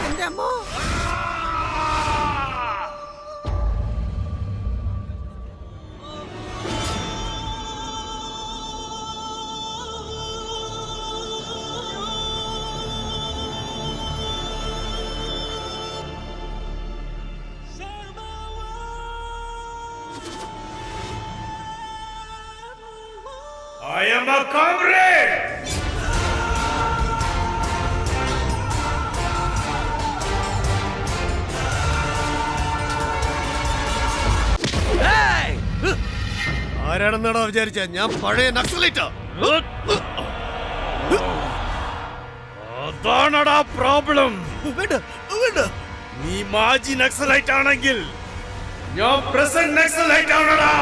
എന്റെ അമ്മ. I am a comrade! ആരാണെന്നാണോ വിചാരിച്ച? ഞാൻ പഴയ നക്സലൈറ്റാ. അതാണടാ പ്രോബ്ലം. വേണ്ട വേണ്ട. നീ മാജി നക്സലൈറ്റ് ആണെങ്കിൽ ഞാൻ പ്രസന്റ് നക്സലൈറ്റ് ആണടാ.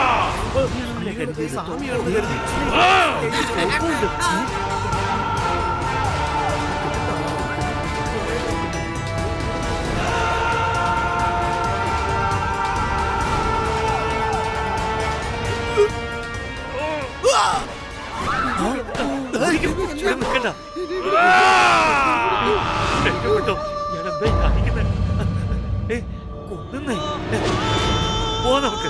പോ നമുക്ക്.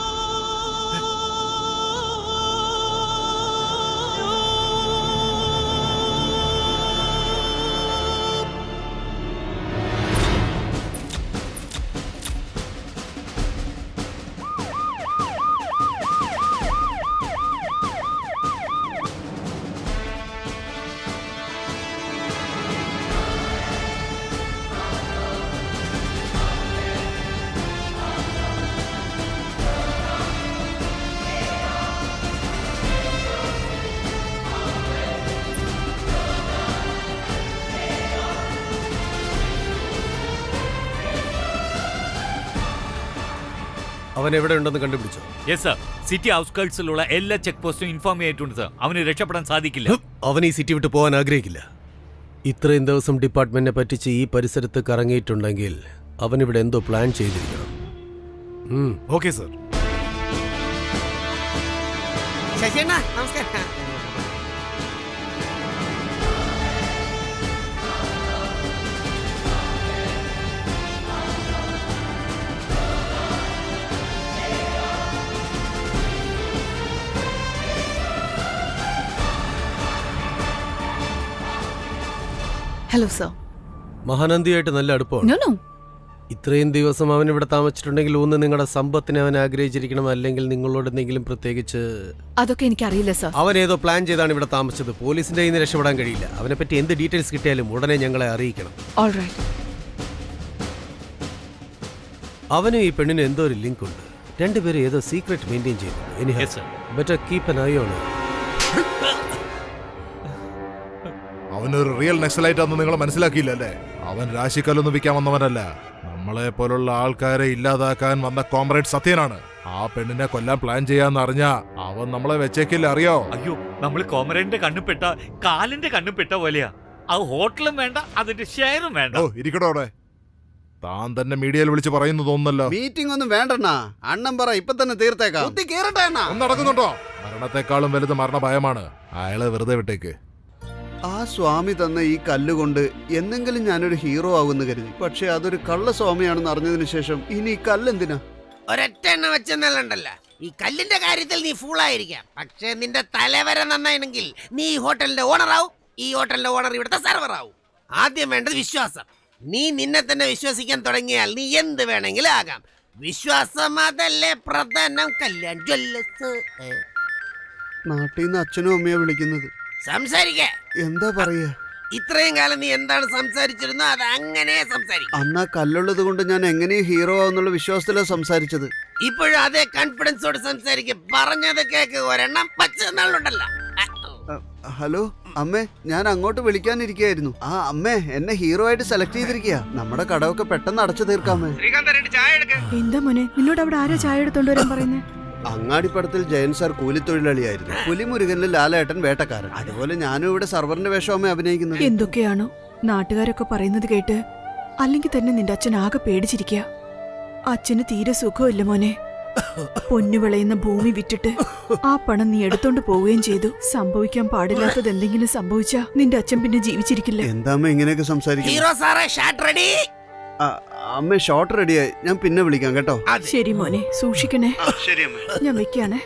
അവൻ എവിടെ ഉണ്ടെന്ന് കണ്ടുപിടിച്ചോ? Yes sir. സിറ്റി ഔട്ട്സ്കേർട്സിലുള്ള എല്ലാ ചെക്ക് പോസ്റ്റും ഇൻഫോം ചെയ്തിട്ടുണ്ട് സർ. അവന് രക്ഷപ്പെടാൻ സാധിക്കില്ല. അവൻ ഈ സിറ്റി വിട്ട് പോകാൻ ആഗ്രഹിക്കില്ല. ഇത്രയും ദിവസം ഡിപ്പാർട്ട്മെന്റിനെ പറ്റിച്ച് ഈ പരിസരത്ത് കറങ്ങിയിട്ടുണ്ടെങ്കിൽ അവനിവിടെ എന്തോ പ്ലാൻ ചെയ്തിരിക്കണം. Okay sir. ശശിയണ്ണ നമസ്കാരം. Hello sir. മഹാനന്ദിയായിട്ട് നല്ല അടുപ്പമാണ്. No no. ഇത്രയും ദിവസം അവൻ ഇവിടെ താമസിച്ചിട്ടുണ്ടെങ്കിൽ ഒന്ന് നിങ്ങളുടെ സമ്പത്തിനെ അവൻ ആഗ്രഹിച്ചിരിക്കണം, അല്ലെങ്കിൽ നിങ്ങളോട് എന്തെങ്കിലും പ്രത്യേകിച്ച്. അതൊക്കെ എനിക്കറിയില്ല സർ. അവൻ ഏതോ പ്ലാൻ ചെയ്താണ് ഇവിടെ താമസിച്ചത്. പോലീസിന്റെ കയ്യിൽ നിന്ന് രക്ഷപ്പെടാൻ കഴിയില്ല. അവനെ പറ്റി എന്ത് ഡീറ്റെയിൽസ് കിട്ടിയാലും ഉടനെ ഞങ്ങളെ അറിയിക്കണം. ഓൾറൈറ്റ്. അവനും ഈ പെണ്ണിനും എന്തോ ഒരു ലിങ്ക് ഉണ്ട്. രണ്ടുപേരും ഏതോ സീക്രട്ട് മെയിൻറ്റെയിൻ Yes, sir. ചെയ്യുന്നു. Better keep an eye on it. അവനൊരു റിയൽ നക്സലൈറ്റ് ആണെന്ന് നിങ്ങൾ മനസ്സിലാക്കിയില്ലല്ലേ? അവൻ രാശിക്കല്ലൊന്നും വിൽക്കാൻ വന്നവനല്ല. നമ്മളെ പോലുള്ള ആൾക്കാരെ ഇല്ലാതാക്കാൻ വന്ന കോമ്രേഡ് സത്യനാണ്. ആ പെണ്ണിനെ കൊല്ലാൻ പ്ലാൻ ചെയ്യാന്ന് അറിഞ്ഞാ അവൻ നമ്മളെ വെച്ചേക്കില്ല, അറിയോ? അയ്യോ, നമ്മൾ കോമറേഡിന്റെ കണ്ണുപെട്ട കാലിന്റെ കണ്ണുപെട്ട പോലെയാ. അത് ഹോട്ടലും വേണ്ട, അതിന്റെ ഷെയറും വേണ്ട. ഓ ഇരിക്കടോ അവിടെ. താൻ തന്നെ മീഡിയയിൽ വിളിച്ച് പറയുന്നു തോന്നുന്നല്ലോ. മീറ്റിംഗ് ഒന്നും വേണ്ടണ്ണാ. അണ്ണൻ പറ, ഇപ്പൊ തന്നെ തീർത്തേക്കാം. ഒന്ന് നടക്കുന്നുണ്ടോ? മരണത്തെക്കാളും വലുത് മരണ ഭയമാണ്. അയാളെ വെറുതെ വിട്ടേക്ക്. ആ സ്വാമി തന്ന ഈ കല്ലുകൊണ്ട് എന്നെങ്കിലും ഞാനൊരു ഹീറോ ആകുമെന്ന് കരുതി. പക്ഷെ അതൊരു കള്ള സ്വാമിയാണെന്ന് അറിഞ്ഞതിന് ശേഷം ഇനി ഈ കല്ലെന്തിനാ? ഒരൊറ്റ എണ്ണ വെച്ചെന്നല്ലണ്ടല്ല. ഈ കല്ലിന്റെ കാര്യത്തിൽ നീ ഫൂളായിരിക്കാം, പക്ഷെ നിന്റെ തലവര നന്നായില്ലെങ്കിൽ നീ ഈ ഹോട്ടലിന്റെ ഓണറാവും. ഈ ഹോട്ടലിന്റെ ഓണർ ഇവിടുത്തെ സർവർ ആവും. ആദ്യം വേണ്ടത് വിശ്വാസം. നീ നിന്നെ തന്നെ വിശ്വസിക്കാൻ തുടങ്ങിയാൽ നീ എന്ത് വേണമെങ്കിലും ആകാം. വിശ്വാസം അതല്ലേ പ്രധാനം. കല്യാൺ ജ്വല്ലസ്. നാട്ടിൽ നിന്ന് അച്ഛനും അമ്മയോ വിളിക്കുന്നത്. സംസാരിക്ക. എന്താ പറയാ? ഇത്രയും കാലം നീ എന്താണ് സംസാരിച്ചിരുന്നോ അത് അങ്ങനെ സംസാരിക്കും. അന്നാ കല്ലുള്ളത് കൊണ്ട് ഞാൻ എങ്ങനെയും ഹീറോ ആവുന്നുള്ള വിശ്വാസത്തിലാണ് സംസാരിച്ചത്. ഇപ്പോഴും അതേ കോൺഫിഡൻസോട് സംസാരിക്കും. പറഞ്ഞത് കേക്ക്. ഒരെണ്ണം പച്ചെന്നുണ്ടല്ലോ. ഹലോ അമ്മേ, ഞാൻ അങ്ങോട്ട് വിളിക്കാനിരിക്കായിരുന്നു. ആ അമ്മേ, എന്നെ ഹീറോ ആയിട്ട് സെലക്ട് ചെയ്തിരിക്കുക. നമ്മുടെ കടമൊക്കെ പെട്ടെന്ന് അടച്ചു തീർക്കാമേ. എന്താ മോനെ, നിന്നോട് അവിടെ ആരാ ചായ എടുത്തോണ്ട് വരാൻ പറയുന്നേ? അങ്ങാടിപ്പടത്തിൽ ജയൻ സാർ കൂലിത്തൊഴിലാളിയായിരുന്നു. പുലിമുരുകനിൽ ലാലേട്ടൻ വേട്ടക്കാരൻ. അതുപോലെ ഞാനും ഇവിടെ സർവറിന്റെ വേഷമേ അഭിനയിക്കുന്നത്. എന്തൊക്കെയാണോ നാട്ടുകാരൊക്കെ പറയുന്നത് കേട്ട്. അല്ലെങ്കിൽ തന്നെ നിന്റെ അച്ഛൻ ആകെ പേടിച്ചിരിക്കുക. അച്ഛന് തീരെ സുഖമില്ല മോനെ. പൊന്നു വിളയുന്ന ഭൂമി വിറ്റിട്ട് ആ പണം നീ എടുത്തോണ്ട് പോവുകയും ചെയ്തു. സംഭവിക്കാൻ പാടില്ലാത്തത് എന്തെങ്കിലും സംഭവിച്ചാ നിന്റെ അച്ഛൻ പിന്നെ ജീവിച്ചിരിക്കില്ല. എന്താ അമ്മ ഇങ്ങനെയൊക്കെ സംസാരിക്കുന്നത്? ഹീറോ സാറേ ഷാട്ട് റെഡി. അമ്മ ഷോർട്ട് റെഡിയായി, ഞാൻ പിന്നെ വിളിക്കാം കേട്ടോ. ശരി മോനെ, സൂക്ഷിക്കണേ. ശരി അമ്മ. ഞാൻ വെക്കാണേ.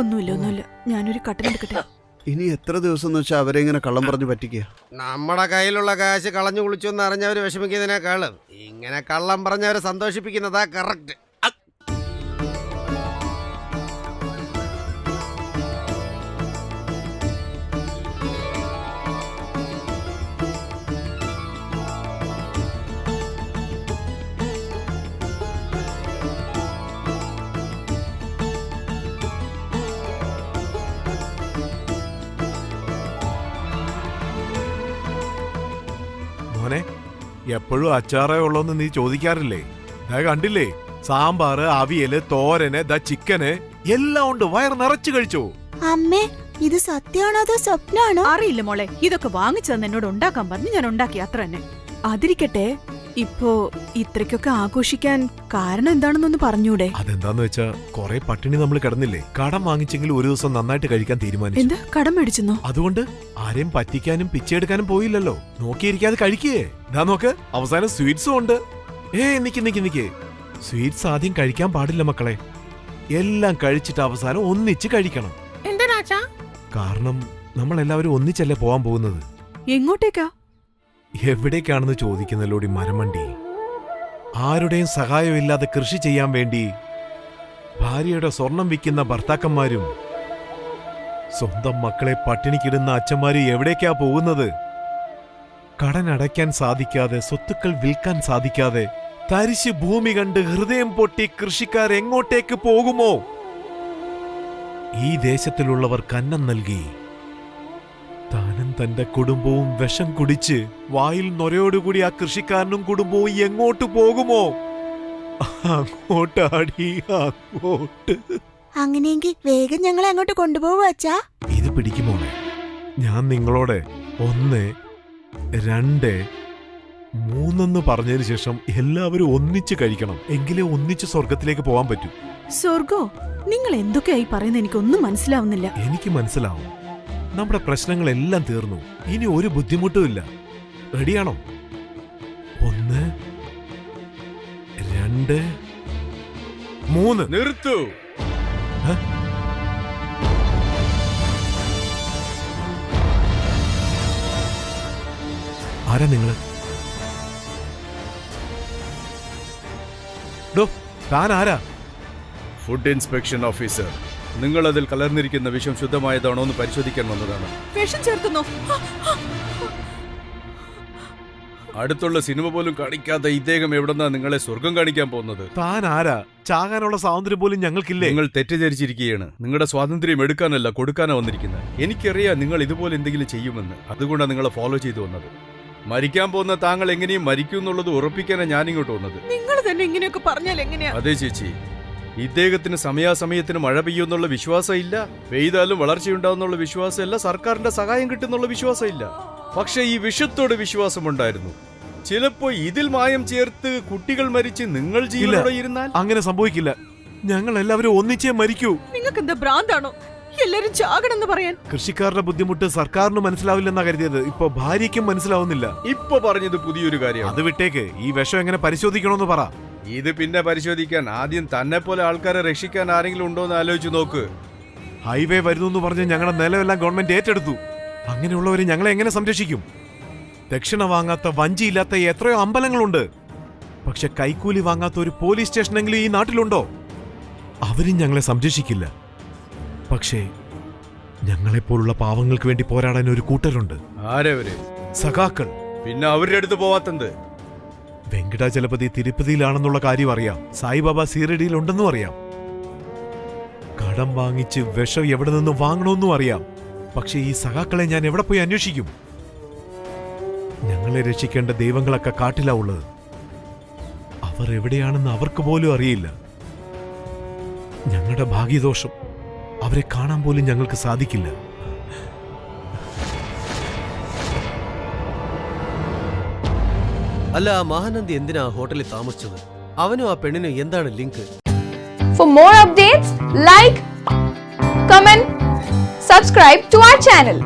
ഒന്നുമില്ല, ഞാനൊരു കട്ടനെടുക്കട്ടെ. ഇനി എത്ര ദിവസം എന്ന് വെച്ചാൽ അവരെ ഇങ്ങനെ കള്ളം പറഞ്ഞു പറ്റിക്കുക? നമ്മുടെ കയ്യിലുള്ള കാശ് കളഞ്ഞു കുളിച്ചു എന്ന് അറിഞ്ഞവര് വിഷമിക്കുന്നതിനേക്കാളും ഇങ്ങനെ കള്ളം പറഞ്ഞവരെ സന്തോഷിപ്പിക്കുന്നതാ കറക്റ്റ്. മോനെ, എപ്പോഴും അച്ചാറേ ഉള്ളോന്ന് നീ ചോദിക്കാറില്ലേ? ദാ കണ്ടില്ലേ, സാമ്പാറ്, അവിയല്, തോരന്, ദാ ചിക്കന് എല്ലാം ഉണ്ട്. വയറ് നിറച്ചു കഴിച്ചോ? അമ്മേ, ഇത് സത്യമാണോ അതോ സ്വപ്നാണോ? അറിയില്ല മോളെ, ഇതൊക്കെ വാങ്ങിച്ചു തന്നെ എന്നോട് ഉണ്ടാക്കാൻ പറഞ്ഞു, ഞാൻ ഉണ്ടാക്കി, അത്ര തന്നെ. അതിരിക്കട്ടെ, ഇപ്പോ ഇത്രയ്ക്കൊക്കെ ആഘോഷിക്കാൻ കാരണം എന്താണെന്നൊന്ന് പറഞ്ഞൂടെ? അതെന്താന്ന് വെച്ചാ കൊറേ പട്ടിണി നമ്മൾ കിടന്നില്ലേ, കടം വാങ്ങിച്ചെങ്കിൽ ഒരു ദിവസം നന്നായിട്ട് കഴിക്കാൻ തീരുമാനിച്ചു. എന്ത് കടം മേടിച്ചെന്നോ? അതുകൊണ്ട് ആരെയും പറ്റിക്കാനും പിച്ചെടുക്കാനും പോയില്ലല്ലോ. നോക്കിയിരിക്കാതെ കഴിക്കേ. ഇതാ നോക്ക്, അവസാനം സ്വീറ്റ്സും ഉണ്ട്. നിക്ക് സ്വീറ്റ്സ് ആദ്യം കഴിക്കാൻ പാടില്ല മക്കളെ. എല്ലാം കഴിച്ചിട്ട് അവസാനം ഒന്നിച്ച് കഴിക്കണം. കാരണം നമ്മൾ എല്ലാവരും ഒന്നിച്ചല്ലേ പോവാൻ പോകുന്നത്. എങ്ങോട്ടേക്കാ? എവിടേക്കാണെന്ന് ചോദിക്കുന്നല്ലോടി മരമണ്ടി. ആരുടെയും സഹായമില്ലാതെ കൃഷി ചെയ്യാൻ വേണ്ടി ഭാര്യയുടെ സ്വർണം വിൽക്കുന്ന ഭർത്താക്കന്മാരും സ്വന്തം മക്കളെ പട്ടിണിക്കിടുന്ന അച്ഛന്മാരും എവിടേക്കാ പോകുന്നത്? കടനടയ്ക്കാൻ സാധിക്കാതെ, സ്വത്തുക്കൾ വിൽക്കാൻ സാധിക്കാതെ, തരിശ് ഭൂമി കണ്ട് ഹൃദയം പൊട്ടി കൃഷിക്കാർ എങ്ങോട്ടേക്ക് പോകുമോ? ഈ ദേശത്തിലുള്ളവർക്ക് അന്നം നൽകി താനും തന്റെ കുടുംബവും വിഷം കുടിച്ച് വായിൽ നൊരയോടുകൂടി ആ കൃഷിക്കാരനും കുടുംബവും എങ്ങോട്ട് പോകുമോ? അങ്ങോട്ടാടി, അങ്ങോട്ട്. അങ്ങനെയെങ്കിൽ വേഗം ഞങ്ങളെ അങ്ങോട്ട് കൊണ്ടുപോകും അച്ഛാ. ഇത് പിടിക്കുമോളെ. ഞാൻ നിങ്ങളോട് 1, 2, 3 പറഞ്ഞതിന് ശേഷം എല്ലാവരും ഒന്നിച്ച് കഴിക്കണം. എങ്കിലേ ഒന്നിച്ച് സ്വർഗത്തിലേക്ക് പോകാൻ പറ്റൂ. സ്വർഗോ? നിങ്ങൾ എന്തൊക്കെയായി പറയുന്നത്? എനിക്കൊന്നും മനസ്സിലാവുന്നില്ല. എനിക്ക് മനസ്സിലാവും. നമ്മുടെ പ്രശ്നങ്ങളെല്ലാം തീർന്നു. ഇനി ഒരു ബുദ്ധിമുട്ടുമില്ല. റെഡിയാണോ? 1, 2, 3. നിർത്തൂ. ആരാ നിങ്ങള്? താൻ ആരാ? Food inspection officer. നിങ്ങൾ അതിൽ കലർന്നിരിക്കുന്ന വിഷം ശുദ്ധമായതാണോ എന്ന് പരിശോധിക്കാൻ വന്നതാണ്. വിഷം ചേർത്തുന്നോ? അടുത്തുള്ള സിനിമ പോലും കാണിക്കാതെ ഇദ്ദേഹം എവിടെന്നാ നിങ്ങളെ സ്വർഗം കാണിക്കാൻ പോകുന്നത്? താൻ ആരാ? ചാകാനുള്ള സ്വാതന്ത്ര്യം പോലും ഞങ്ങൾക്കില്ലേ? നിങ്ങൾ തെറ്റിദ്ധരിച്ചിരിക്കുകയാണ്. നിങ്ങളുടെ സ്വാതന്ത്ര്യം എടുക്കാനല്ല, കൊടുക്കാനാ വന്നിരിക്കുന്നത്. എനിക്കറിയാം നിങ്ങൾ ഇതുപോലെ എന്തെങ്കിലും ചെയ്യുമെന്ന്. അതുകൊണ്ടാണ് നിങ്ങളെ ഫോളോ ചെയ്തു വന്നത്. മരിക്കാൻ പോകുന്ന താങ്കൾ എങ്ങനെയും മരിക്കും എന്നുള്ളത് ഉറപ്പിക്കാനാണ് ഞാനിങ്ങോട്ട് വന്നത്. നിങ്ങൾ തന്നെ ഇങ്ങനെയൊക്കെ പറഞ്ഞാൽ എങ്ങനെയാ? അതെ ചേച്ചി, ഇദ്ദേഹത്തിന് സമയാസമയത്തിന് മഴ പെയ്യുമെന്നുള്ള വിശ്വാസം ഇല്ല, പെയ്താലും വളർച്ചയുണ്ടാവുന്നുള്ള വിശ്വാസമില്ല, സർക്കാരിന്റെ സഹായം കിട്ടുന്നുള്ള വിശ്വാസമില്ല. പക്ഷെ ഈ വിഷത്തോട് വിശ്വാസമുണ്ടായിരുന്നു. ചിലപ്പോ ഇതിൽ മായം ചേർത്ത് കുട്ടികൾ മരിച്ച് നിങ്ങൾ ജീവനോടെ ഇരുന്നാൽ? അങ്ങനെ സംഭവിക്കില്ല. ഞങ്ങൾ എല്ലാവരും ഒന്നിച്ചേ മരിക്കൂ. നിങ്ങൾക്ക് എന്താ ഭ്രാന്താണോ എല്ലാരും ചാകണമെന്ന് പറയാൻ? കൃഷിക്കാരുടെ ബുദ്ധിമുട്ട് സർക്കാരിന് മനസ്സിലാവില്ലെന്നാ കരുതിയത്. ഇപ്പൊ ഭാര്യയ്ക്കും മനസ്സിലാവുന്നില്ല. ഇപ്പൊ പറഞ്ഞത് പുതിയൊരു കാര്യം. അത് വിട്ടേക്ക്. ഈ വിഷം എങ്ങനെ പരിശോധിക്കണമെന്ന് പറ. ഇത് പിന്നെ പരിശോധിക്കാൻ ആദ്യം തന്നെ പോലെ ആൾക്കാരെ രക്ഷിക്കാൻ ആരെങ്കിലും ഉണ്ടോ എന്ന് ആലോചിച്ച് നോക്ക്. ഹൈവേ വരുന്നു എന്ന് പറഞ്ഞ് ഞങ്ങളുടെ നിലമെല്ലാം ഗവൺമെന്റ് ഏറ്റെടുത്തു. അങ്ങനെയുള്ളവരെ ഞങ്ങളെ എങ്ങനെ സംരക്ഷിക്കും? ദക്ഷിണ വാങ്ങാത്ത, വഞ്ചിയില്ലാത്ത എത്രയോ അമ്പലങ്ങളുണ്ട്. പക്ഷെ കൈക്കൂലി വാങ്ങാത്ത ഒരു പോലീസ് സ്റ്റേഷനെങ്കിലും ഈ നാട്ടിലുണ്ടോ? അവരും ഞങ്ങളെ സംരക്ഷിക്കില്ല. പക്ഷേ ഞങ്ങളെപ്പോലുള്ള പാവങ്ങൾക്ക് വേണ്ടി പോരാടാൻ ഒരു കൂട്ടരുണ്ട്. ആരവര്? സഖാക്കൾ. പിന്നെ അവരുടെ അടുത്ത് പോവാത്തത്? വെങ്കടാചലപതി തിരുപ്പതിയിലാണെന്നുള്ള കാര്യം അറിയാം. സായിബാബ സീറഡിയിലുണ്ടെന്നും അറിയാം. കടം വാങ്ങിച്ച് വിഷം എവിടെ നിന്ന് വാങ്ങണമെന്നും അറിയാം. പക്ഷെ ഈ സഖാക്കളെ ഞാൻ എവിടെ പോയി അന്വേഷിക്കും? ഞങ്ങളെ രക്ഷിക്കേണ്ട ദൈവങ്ങളൊക്കെ കാട്ടിലാ ഉള്ളത്. അവർ എവിടെയാണെന്ന് അവർക്ക് പോലും അറിയില്ല. ഞങ്ങളുടെ ഭാഗ്യദോഷം, അവരെ കാണാൻ പോലും ഞങ്ങൾക്ക് സാധിക്കില്ല. അല്ല, മഹാനന്ദി എന്തിനാ ഹോട്ടലിൽ താമസിച്ചത്? അവനും ആ പെണ്ണിനും എന്താണ് link? For more updates, like, comment, subscribe to our channel.